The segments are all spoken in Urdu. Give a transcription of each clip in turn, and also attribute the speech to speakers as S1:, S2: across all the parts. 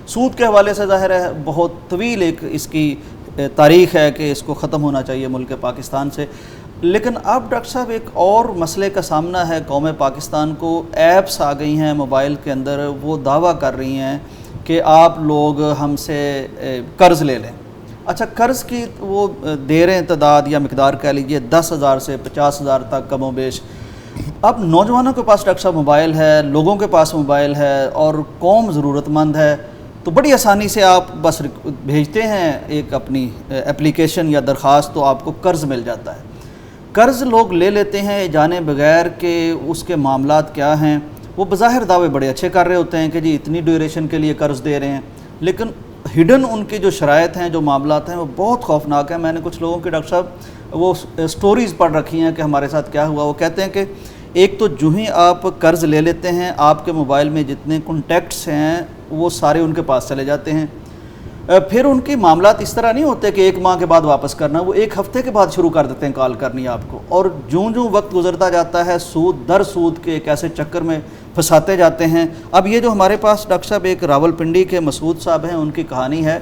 S1: سود کے حوالے سے ظاہر ہے بہت طویل ایک اس کی تاریخ ہے کہ اس کو ختم ہونا چاہیے ملک پاکستان سے. لیکن اب ڈاکٹر صاحب ایک اور مسئلے کا سامنا ہے قوم پاکستان کو. ایپس آ گئی ہیں موبائل کے اندر, وہ دعویٰ کر رہی ہیں کہ آپ لوگ ہم سے قرض لے لیں. اچھا, قرض کی وہ دے رہے ہیں تعداد یا مقدار کہہ لیجیے 10,000 سے 50,000 تک کم و بیش. اب نوجوانوں کے پاس ڈاکٹر صاحب موبائل ہے, لوگوں کے پاس موبائل ہے, اور قوم ضرورت مند ہے, تو بڑی آسانی سے آپ بس بھیجتے ہیں ایک اپنی اپلیکیشن یا درخواست, تو آپ کو قرض مل جاتا ہے. قرض لوگ لے لیتے ہیں جانے بغیر کہ اس کے معاملات کیا ہیں. وہ بظاہر دعوے بڑے اچھے کر رہے ہوتے ہیں کہ جی اتنی ڈیوریشن کے لیے قرض دے رہے ہیں, لیکن ہڈن ان کی جو شرائط ہیں, جو معاملات ہیں, وہ بہت خوفناک ہیں. میں نے کچھ لوگوں کی ڈاکٹر صاحب وہ سٹوریز پڑھ رکھی ہیں کہ ہمارے ساتھ کیا ہوا. وہ کہتے ہیں کہ ایک تو جو ہی آپ قرض لے لیتے ہیں, آپ کے موبائل میں جتنے کنٹیکٹس ہیں وہ سارے ان کے پاس چلے جاتے ہیں. پھر ان کی معاملات اس طرح نہیں ہوتے کہ 1 ماہ کے بعد واپس کرنا, وہ 1 ہفتے کے بعد شروع کر دیتے ہیں کال کرنی آپ کو. اور جوں وقت گزرتا جاتا ہے سود در سود کے ایک ایسے چکر میں پھنساتے جاتے ہیں. اب یہ جو ہمارے پاس ڈاکٹر صاحب ایک راولپنڈی کے مسعود صاحب ہیں, ان کی کہانی ہے.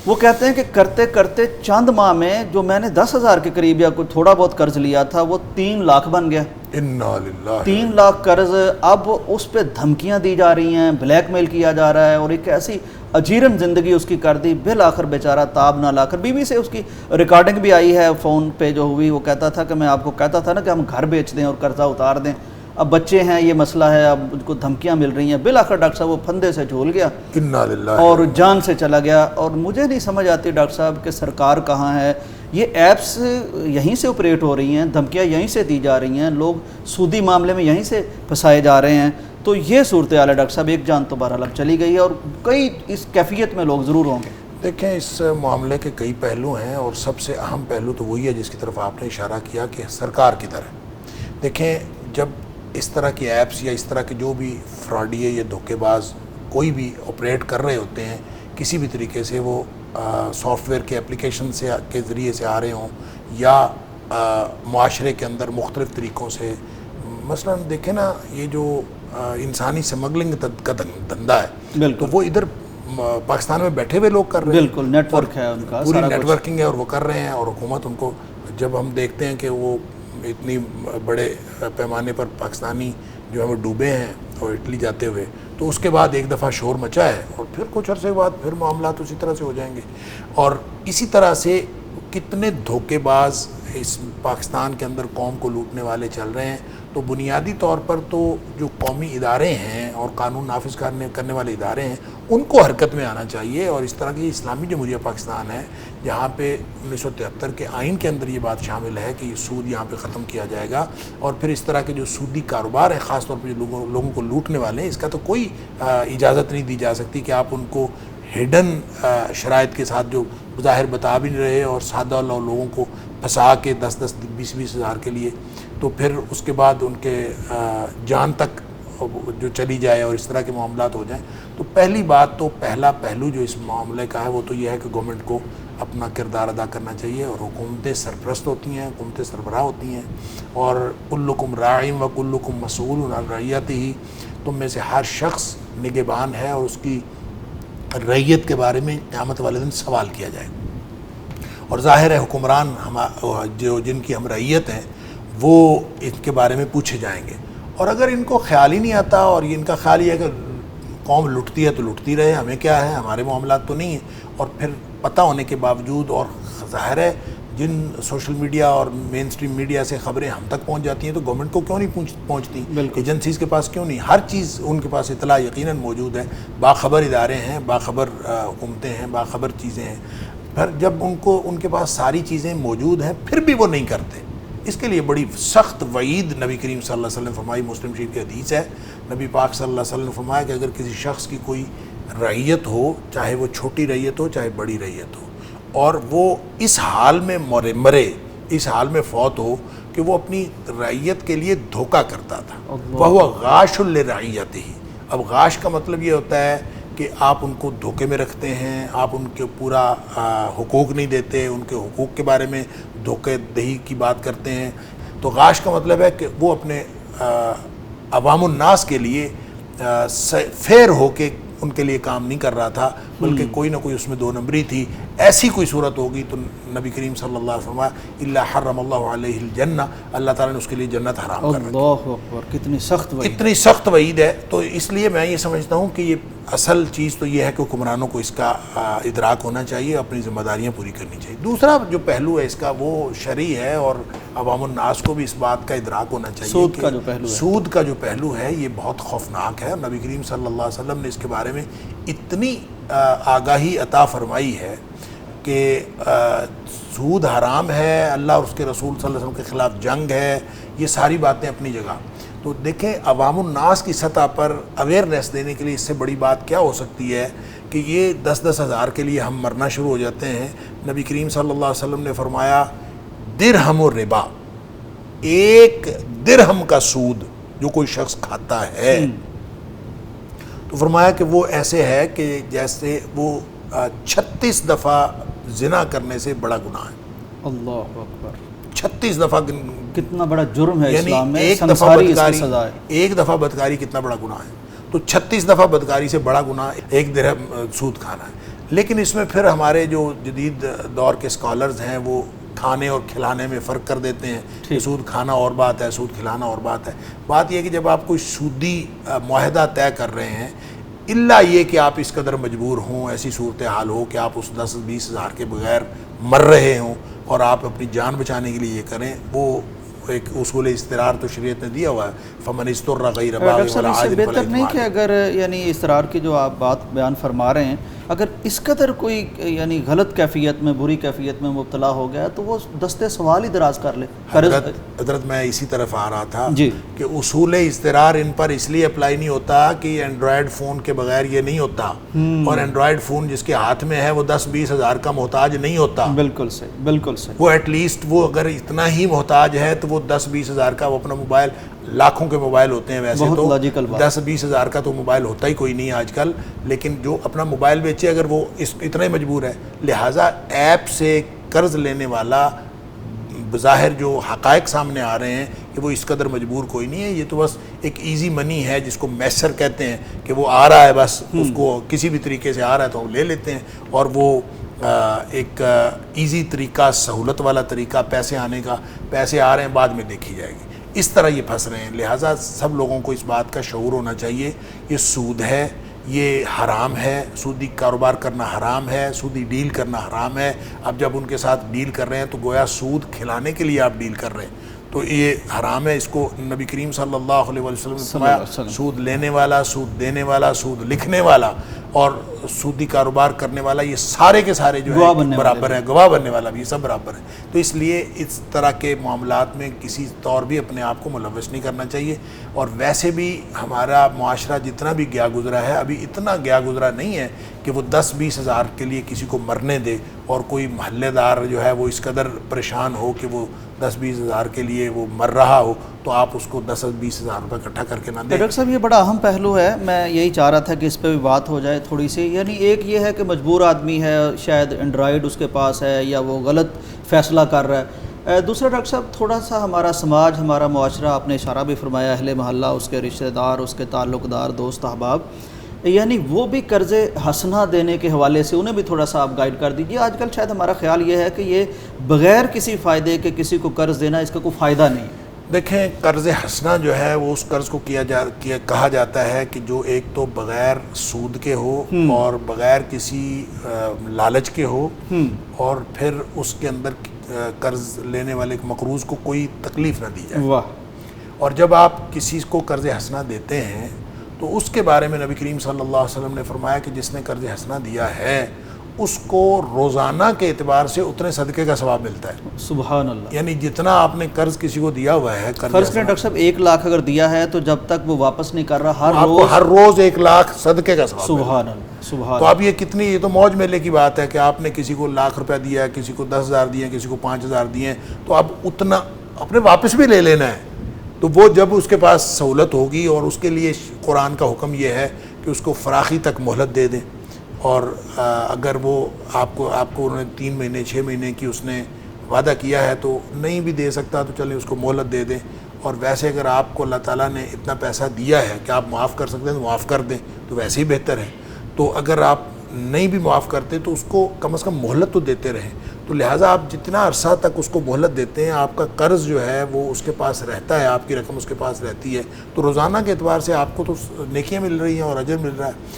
S1: وہ کہتے ہیں کہ کرتے کرتے چند ماہ میں جو میں نے 10,000 کے قریب یا کوئی تھوڑا بہت قرض لیا تھا وہ 3 لاکھ بن گیا. 3 لاکھ قرض. اب اس پہ دھمکیاں دی جا رہی ہیں, بلیک میل کیا جا رہا ہے, اور ایک ایسی اجیرن زندگی اس کی کر دی. بالآخر بیچارہ تاب نہ لا کر, بیوی سے اس کی ریکارڈنگ بھی آئی ہے فون پہ جو ہوئی, وہ کہتا تھا کہ میں آپ کو کہتا تھا نا کہ ہم گھر بیچ دیں اور قرضہ اتار دیں, اب بچے ہیں, یہ مسئلہ ہے, اب ان کو دھمکیاں مل رہی ہیں. بالآخر ڈاکٹر صاحب وہ پھندے سے جھول گیا اور جان سے چلا گیا. اور مجھے نہیں سمجھ آتی ڈاکٹر صاحب کہ سرکار کہاں ہے. یہ ایپس یہیں سے آپریٹ ہو رہی ہیں, دھمکیاں یہیں سے دی جا رہی ہیں, لوگ سودی معاملے میں یہیں سے پھنسائے جا رہے ہیں. تو یہ صورتحال ہے ڈاکٹر صاحب. ایک جان تو بہرحال اب چلی گئی ہے, اور کئی اس کیفیت میں لوگ ضرور ہوں گے.
S2: دیکھیں, اس معاملے کے کئی پہلو ہیں, اور سب سے اہم پہلو تو وہی ہے جس کی طرف آپ نے اشارہ کیا کہ سرکار کی طرح. دیکھیں, جب اس طرح کی ایپس یا اس طرح کے جو بھی فراڈیے یا دھوکے باز کوئی بھی آپریٹ کر رہے ہوتے ہیں, کسی بھی طریقے سے وہ سافٹ ویئر کے اپلیکیشن کے ذریعے سے آ رہے ہوں یا معاشرے کے اندر مختلف طریقوں سے, مثلا دیکھیں نا, یہ جو انسانی سمگلنگ کا دھندا ہے, تو وہ ادھر پاکستان میں بیٹھے ہوئے لوگ کر رہے ہیں.
S1: بالکل نیٹ ورک ہے ان کا,
S2: پوری نیٹ ورکنگ ہے, اور وہ کر رہے ہیں. اور حکومت ان کو, جب ہم دیکھتے ہیں کہ وہ اتنی بڑے پیمانے پر پاکستانی جو ہے وہ ڈوبے ہیں اور اٹلی جاتے ہوئے, تو اس کے بعد ایک دفعہ شور مچا ہے, اور پھر کچھ عرصے کے بعد پھر معاملات اسی طرح سے ہو جائیں گے. اور اسی طرح سے کتنے دھوکے باز اس پاکستان کے اندر قوم کو لوٹنے والے چل رہے ہیں. تو بنیادی طور پر تو جو قومی ادارے ہیں اور قانون نافذ کرنے والے ادارے ہیں, ان کو حرکت میں آنا چاہیے. اور اس طرح کی اسلامی جمہوریہ پاکستان ہے جہاں پہ 1973 کے آئین کے اندر یہ بات شامل ہے کہ یہ سود یہاں پہ ختم کیا جائے گا, اور پھر اس طرح کے جو سودی کاروبار ہیں, خاص طور پہ جو لوگوں کو لوٹنے والے ہیں, اس کا تو کوئی اجازت نہیں دی جا سکتی کہ آپ ان کو ہڈن شرائط کے ساتھ جو ظاہر بتا بھی نہیں رہے, اور سادہ لوگوں کو پھنسا کے 10-10 20-20 ہزار کے لیے, تو پھر اس کے بعد ان کے جان تک جو چلی جائے اور اس طرح کے معاملات ہو جائیں. تو پہلی بات تو پہلا پہلو جو اس معاملے کا ہے وہ تو یہ ہے کہ گورنمنٹ کو اپنا کردار ادا کرنا چاہیے. اور حکومتیں سرپرست ہوتی ہیں, حکومتیں سربراہ ہوتی ہیں, اور کلکم راعٍ و کلکم مسئول عن رعیتہ, تم میں سے ہر شخص نگہبان ہے اور اس کی رعیت کے بارے میں قیامت والے دن سوال کیا جائے. اور ظاہر ہے حکمران جن کی ہم رعیت ہیں وہ ان کے بارے میں پوچھے جائیں گے. اور اگر ان کو خیال ہی نہیں آتا, اور ان کا خیال یہ ہے کہ قوم لٹتی ہے تو لٹتی رہے, ہمیں کیا ہے, ہمارے معاملات تو نہیں ہیں, اور پھر پتہ ہونے کے باوجود, اور ظاہر ہے جن سوشل میڈیا اور مین سٹریم میڈیا سے خبریں ہم تک پہنچ جاتی ہیں, تو گورنمنٹ کو کیوں نہیں پہنچتی, ایجنسیز کے پاس کیوں نہیں, ہر چیز ان کے پاس اطلاع یقیناً موجود ہے, باخبر ادارے ہیں, باخبر حکومتیں ہیں, باخبر چیزیں ہیں. پھر جب ان کے پاس ساری چیزیں موجود ہیں پھر بھی وہ نہیں کرتے, اس کے لیے بڑی سخت وعید نبی کریم صلی اللہ علیہ وسلم فرمائی. مسلم شریف کی حدیث ہے, نبی پاک صلی اللہ علیہ وسلم نے فرمایا کہ اگر کسی شخص کی کوئی رعیت ہو, چاہے وہ چھوٹی رعیت ہو چاہے بڑی رعیت ہو, اور وہ اس حال میں مرے, اس حال میں فوت ہو کہ وہ اپنی رعیت کے لیے دھوکہ کرتا تھا, وَهُوَ غَاشٌ لِرَعِیَّتِهِ. اب غاش کا مطلب یہ ہوتا ہے کہ آپ ان کو دھوکے میں رکھتے ہیں, آپ ان کے پورا حقوق نہیں دیتے, ان کے حقوق کے بارے میں دھوکے دہی کی بات کرتے ہیں. تو غاش کا مطلب ہے کہ وہ اپنے عوام الناس کے لیے فیر ہو کے ان کے لیے کام نہیں کر رہا تھا بلکہ کوئی نہ کوئی اس میں دو نمبری تھی. ایسی کوئی صورت ہوگی تو نبی کریم صلی اللہ علیہ وسلم الا حرم اللہ علیہ الجنہ, اللہ تعالیٰ نے اس کے لیے جنت حرام کر رکھی.
S1: اللہ اکبر, کتنی سخت وعید,
S2: اتنی سخت وعید ہے. تو اس لیے میں یہ سمجھتا ہوں کہ یہ اصل چیز تو یہ ہے کہ حکمرانوں کو اس کا ادراک ہونا چاہیے, اپنی ذمہ داریاں پوری کرنی چاہیے. دوسرا جو پہلو ہے اس کا وہ شرعی ہے, اور عوام الناس کو بھی اس بات کا ادراک ہونا چاہیے
S1: سود
S2: کہ
S1: کا جو پہلو ہے,
S2: سود کا جو پہلو ہے یہ بہت خوفناک ہے. نبی کریم صلی اللہ علیہ وسلم نے اس کے بارے میں اتنی آگاہی عطا فرمائی ہے کہ سود حرام ہے, اللہ اور اس کے رسول صلی اللہ علیہ وسلم کے خلاف جنگ ہے, یہ ساری باتیں اپنی جگہ. تو دیکھیں عوام الناس کی سطح پر اویئرنیس دینے کے لیے اس سے بڑی بات کیا ہو سکتی ہے کہ یہ 10-10 ہزار کے لیے ہم مرنا شروع ہو جاتے ہیں. نبی کریم صلی اللہ علیہ وسلم نے فرمایا درہم الربا, 1 درہم کا سود جو کوئی شخص کھاتا ہے تو فرمایا کہ وہ ایسے ہے کہ جیسے وہ 36 دفعہ زنا کرنے سے بڑا گناہ ہے.
S1: اللہ اکبر,
S2: 36 دفعہ
S1: کتنا بڑا جرم ہے
S2: یعنی
S1: اسلام میں,
S2: ایک دفعہ
S1: سنساری اس کی
S2: بدکاری,
S1: سزا ہے.
S2: ایک دفعہ بدکاری کتنا بڑا گناہ ہے, تو 36 دفعہ بدکاری سے بڑا گناہ 1 درہم سود کھانا ہے. لیکن اس میں پھر ہمارے جو جدید دور کے اسکالرز ہیں وہ کھانے اور کھلانے میں فرق کر دیتے ہیں کہ سود کھانا اور بات ہے, سود کھلانا اور بات ہے. بات یہ ہے کہ جب آپ کوئی سودی معاہدہ طے کر رہے ہیں, الا یہ کہ آپ اس قدر مجبور ہوں, ایسی صورتحال ہو کہ آپ اس 10-20 ہزار کے بغیر مر رہے ہوں اور آپ اپنی جان بچانے کے لیے یہ کریں, وہ ایک اصول استرار تو شریعت نے دیا ہوا ہے, فمن اضطر غیر باغ ولا عاد فلا
S1: بہتر نہیں کہ اگر یعنی استرار کی جو آپ بات بیان فرما رہے ہیں, اگر اس قدر کوئی یعنی غلط کیفیت میں, بری کیفیت میں مبتلا ہو گیا تو وہ دستے سوال ہی دراز کر لے.
S2: حضرت میں اسی طرف آ رہا تھا
S1: جی
S2: کہ اصول استرار ان پر اس لیے اپلائی نہیں ہوتا کہ اینڈرائڈ فون کے بغیر یہ نہیں ہوتا, اور اینڈرائڈ فون جس کے ہاتھ میں ہے وہ 10-20 ہزار کا محتاج نہیں ہوتا.
S1: بالکل صحیح, بالکل صحیح.
S2: وہ ایٹ لیسٹ وہ اگر اتنا ہی محتاج ہے تو وہ 10-20 ہزار کا, وہ اپنا موبائل, لاکھوں کے موبائل ہوتے ہیں ویسے تو, 10-20 ہزار کا تو موبائل ہوتا ہی کوئی نہیں آج کل, لیکن جو اپنا موبائل بیچے اگر وہ اتنا ہی مجبور ہے. لہٰذا ایپ سے قرض لینے والا بظاہر جو حقائق سامنے آ رہے ہیں کہ وہ اس قدر مجبور کوئی نہیں ہے, یہ تو بس ایک ایزی منی ہے جس کو میسر کہتے ہیں کہ وہ آ رہا ہے, بس اس کو کسی بھی طریقے سے آ رہا ہے تو ہم لے لیتے ہیں, اور وہ ایک ایزی طریقہ, سہولت والا طریقہ پیسے آنے کا, پیسے آ رہے ہیں بعد میں دیکھی جائے گی, اس طرح یہ پھنس رہے ہیں. لہٰذا سب لوگوں کو اس بات کا شعور ہونا چاہیے, یہ سود ہے, یہ حرام ہے, سودی کاروبار کرنا حرام ہے, سودی ڈیل کرنا حرام ہے. اب جب ان کے ساتھ ڈیل کر رہے ہیں تو گویا سود کھلانے کے لیے آپ ڈیل کر رہے ہیں, تو یہ حرام ہے. اس کو نبی کریم صلی اللہ علیہ وسلم نے فرمایا سود لینے والا, سود دینے والا, سود لکھنے والا اور سودی کاروبار کرنے والا, یہ سارے کے سارے جو ہے برابر ہیں, گواہ بننے والا بھی, یہ سب برابر ہیں. تو اس لیے اس طرح کے معاملات میں کسی طور بھی اپنے آپ کو ملوث نہیں کرنا چاہیے. اور ویسے بھی ہمارا معاشرہ جتنا بھی گیا گزرا ہے, ابھی اتنا گیا گزرا نہیں ہے کہ وہ 10-20 ہزار کے لیے کسی کو مرنے دے, اور کوئی محلے دار جو ہے وہ اس قدر پریشان ہو کہ وہ 10-20 ہزار کے لیے وہ مر رہا ہو تو آپ اس کو 10-20 ہزار روپے اکٹھا کر کے نہ دیں.
S1: ڈاکٹر صاحب یہ بڑا اہم پہلو ہے, میں یہی چاہ رہا تھا کہ اس پہ بھی بات ہو جائے تھوڑی سی. یعنی ایک یہ ہے کہ مجبور آدمی ہے, شاید اینڈرائڈ اس کے پاس ہے یا وہ غلط فیصلہ کر رہا ہے. دوسرا ڈاکٹر صاحب تھوڑا سا ہمارا سماج, ہمارا معاشرہ, آپ نے اشارہ بھی فرمایا, اہل محلہ, اس کے رشتہ دار, اس کے تعلق دار, دوست احباب, یعنی وہ بھی قرض حسنہ دینے کے حوالے سے انہیں بھی تھوڑا سا آپ گائیڈ کر دیجیے. آج کل شاید ہمارا خیال یہ ہے کہ یہ بغیر کسی فائدے کے کسی کو قرض دینا, اس کا کوئی فائدہ نہیں ہے.
S2: دیکھیں قرض حسنہ جو ہے وہ اس قرض کو کہا جاتا ہے کہ جو ایک تو بغیر سود کے ہو اور بغیر کسی لالچ کے ہو, اور پھر اس کے اندر قرض لینے والے مقروض کو کوئی تکلیف نہ دی جائے.
S1: واہ.
S2: اور جب آپ کسی کو قرض حسنہ دیتے ہیں تو اس کے بارے میں نبی کریم صلی اللہ علیہ وسلم نے فرمایا کہ جس نے قرض حسنہ دیا ہے اس کو روزانہ کے اعتبار سے اتنے صدقے کا ثواب ملتا ہے.
S1: سبحان اللہ.
S2: یعنی جتنا آپ نے قرض کسی کو دیا ہوا ہے,
S1: فرض کریں ڈاکٹر صاحب 1 لاکھ اگر دیا ہے تو جب تک وہ واپس نہیں کر رہا
S2: ہر روز 1 لاکھ صدقے کا ثواب.
S1: سبحان اللہ, سبحان.
S2: تو اب یہ تو موج میلے کی بات ہے کہ آپ نے کسی کو 1 لاکھ روپیہ دیا ہے, کسی کو 10,000 دیے, کسی کو 5,000 دیے, تو اب اتنا اپنے واپس بھی لے لینا ہے. تو وہ جب اس کے پاس سہولت ہوگی, اور اس کے لیے قرآن کا حکم یہ ہے کہ اس کو فراخی تک مہلت دے دیں, اور اگر وہ آپ کو انہوں نے 3 مہینے 6 مہینے کی اس نے وعدہ کیا ہے تو نہیں بھی دے سکتا تو چلیں اس کو مہلت دے دیں. اور ویسے اگر آپ کو اللہ تعالیٰ نے اتنا پیسہ دیا ہے کہ آپ معاف کر سکتے ہیں تو معاف کر دیں, تو ویسے ہی بہتر ہے. تو اگر آپ نہیں بھی معاف کرتے تو اس کو کم از کم مہلت تو دیتے رہیں. تو لہٰذا آپ جتنا عرصہ تک اس کو مہلت دیتے ہیں آپ کا قرض جو ہے وہ اس کے پاس رہتا ہے, آپ کی رقم اس کے پاس رہتی ہے, تو روزانہ کے اعتبار سے آپ کو تو نیکیاں مل رہی ہیں اور اجر مل رہا ہے.